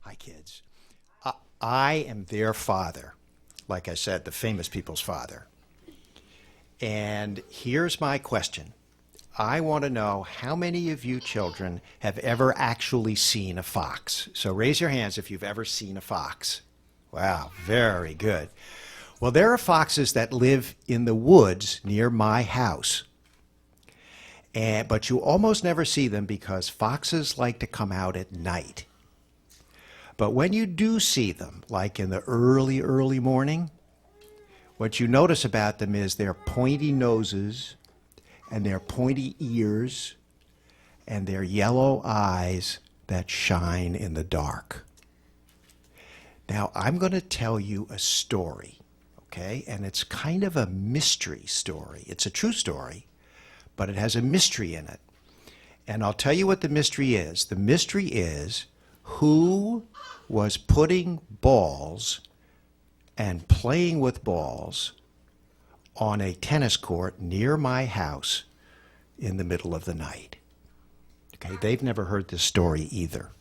Hi, kids. I am their father. Like I said, the famous people's father. And here's my question. I want to know how many of you children have ever actually seen a fox. So raise your hands if you've ever seen a fox. Wow, very good. Well, there are foxes that live in the woods near my house. But you almost never see them because foxes like to come out at night. But when you do see them, like in the early morning, what you notice about them is their pointy noses and their pointy ears and their yellow eyes that shine in the dark. Now, I'm going to tell you a story, okay? And it's kind of a mystery story. It's a true story, but it has a mystery in it. And I'll tell you what the mystery is. The mystery is who was putting balls and playing with balls on a tennis court near my house in the middle of the night. Okay, they've never heard this story either.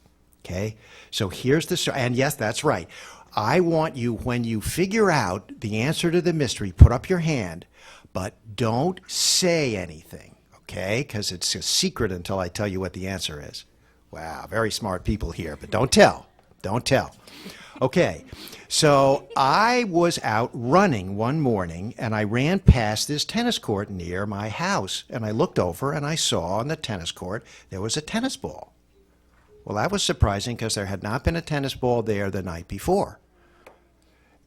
Okay, so here's the story. And yes, that's right. I want you, when you figure out the answer to the mystery, put up your hand, but don't say anything, okay? Because it's a secret until I tell you what the answer is. Wow, very smart people here, but don't tell. Don't tell. Okay, so I was out running one morning, and I ran past this tennis court near my house, and I looked over, and I saw on the tennis court there was a tennis ball. Well, that was surprising because there had not been a tennis ball there the night before.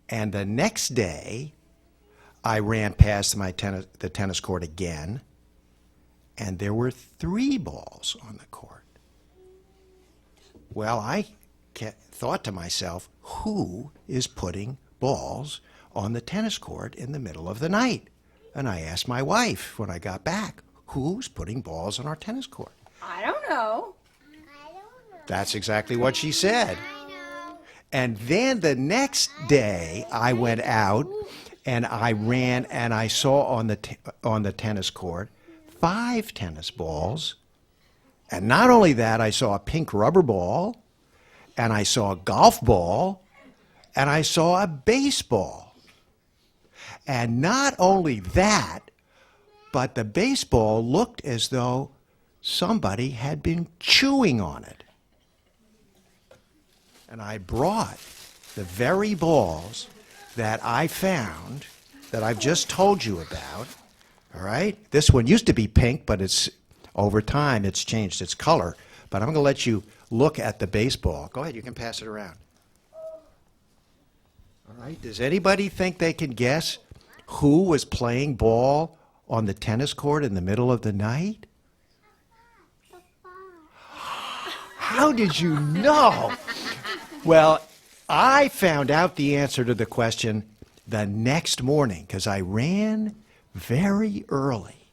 And the next day, I ran past the tennis court again, and there were 3 balls on the court. Well, I thought to myself, who is putting balls on the tennis court in the middle of the night? And I asked my wife when I got back, who's putting balls on our tennis court? I don't know. That's exactly what she said. And then the next day, I went out and I ran and I saw on the tennis court 5 tennis balls. And not only that, I saw a pink rubber ball, and I saw a golf ball, and I saw a baseball. And not only that, but the baseball looked as though somebody had been chewing on it. And I brought the very balls that I found, that I've just told you about, all right? This one used to be pink, but it's over time it's changed its color. But I'm going to let you look at the baseball. Go ahead, you can pass it around. All right, does anybody think they can guess who was playing ball on the tennis court in the middle of the night? How did you know? Well, I found out the answer to the question the next morning because I ran very early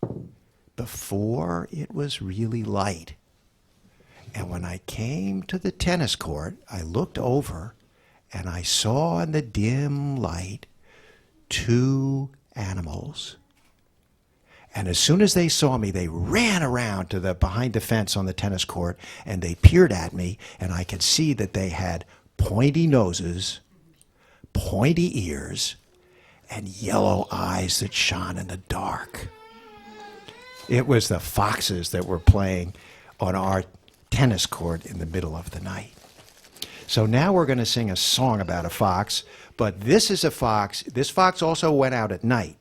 before it was really light. And when I came to the tennis court, I looked over and I saw in the dim light 2 animals. And as soon as they saw me, they ran around to behind the fence on the tennis court and they peered at me, and I could see that they had pointy noses, pointy ears, and yellow eyes that shone in the dark. It was the foxes that were playing on our tennis court in the middle of the night. So now we're going to sing a song about a fox, but this is a fox. This fox also went out at night,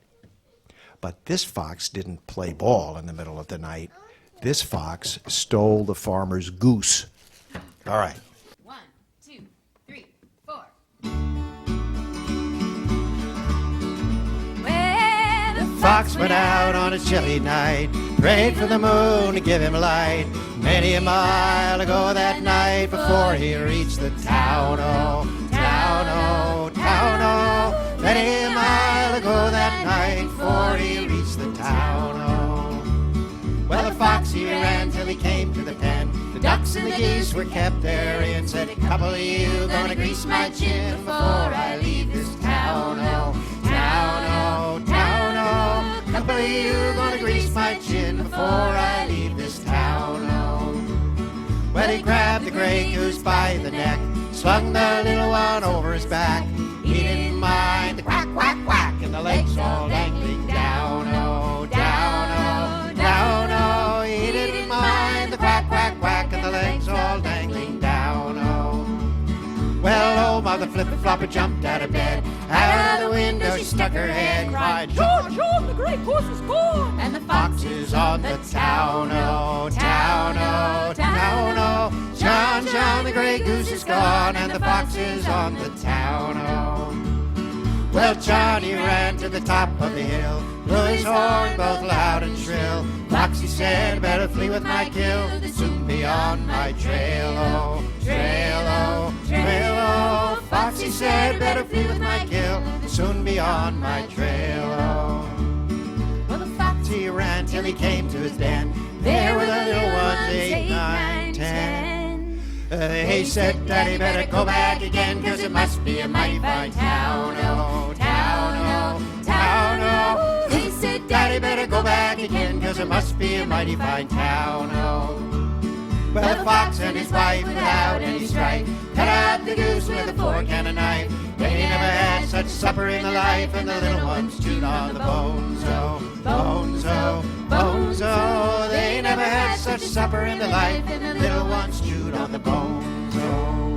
but this fox didn't play ball in the middle of the night. This fox stole the farmer's goose. All right. 1, 2, 3, 4. Well, the fox went out on a chilly night, prayed for the moon to give him light. Many a mile ago that night, before he reached the town, oh, town, oh, town, oh. Many a mile ago that night, before he reached the town, oh. Well, the fox he ran till he came to the pen. The ducks and the geese were kept there and said, couple of you gonna grease my chin before I leave this town, oh, town, oh, town, oh. Couple of you gonna grease my chin before I leave this town, oh. Well, he grabbed the gray goose by the neck, slung the little one over his back. He didn't mind the quack, quack, quack, and the legs all dangling down, oh, down, oh, down, oh. He didn't mind the quack, quack, quack, and the legs all dangling down, oh. Well, old Mother Flipper-Flopper jumped out of bed. Out of the window she stuck her head, cried, "John, John, the gray goose is gone, and the fox is on the town, oh, town, oh, town, oh. John, John, the gray goose is gone, and the fox is on the town, oh." Well, Johnny ran to the top of the hill, blew his horn both loud and shrill. Foxy said, "Better flee with my kill, soon be on my trail, oh, trail, oh, trail, oh." Foxy said, "Better flee with my kill, soon be on my trail, oh." Well, the foxy ran till he came to his den. There were the little ones, 8, 9, 10. They said, "Daddy, better go back again, 'cause it must be a mighty fine town, oh, town, oh, town, oh." They said, "Daddy, better go back again, 'cause it must be a mighty fine town, oh." Well, the fox and his wife, without any strife, cut out the goose with a fork and a knife. They never had such supper in their life, and the little ones chewed on the bones, oh, bones, oh, bones, oh. They never had such supper in their life, and the little ones chewed on the bones, oh.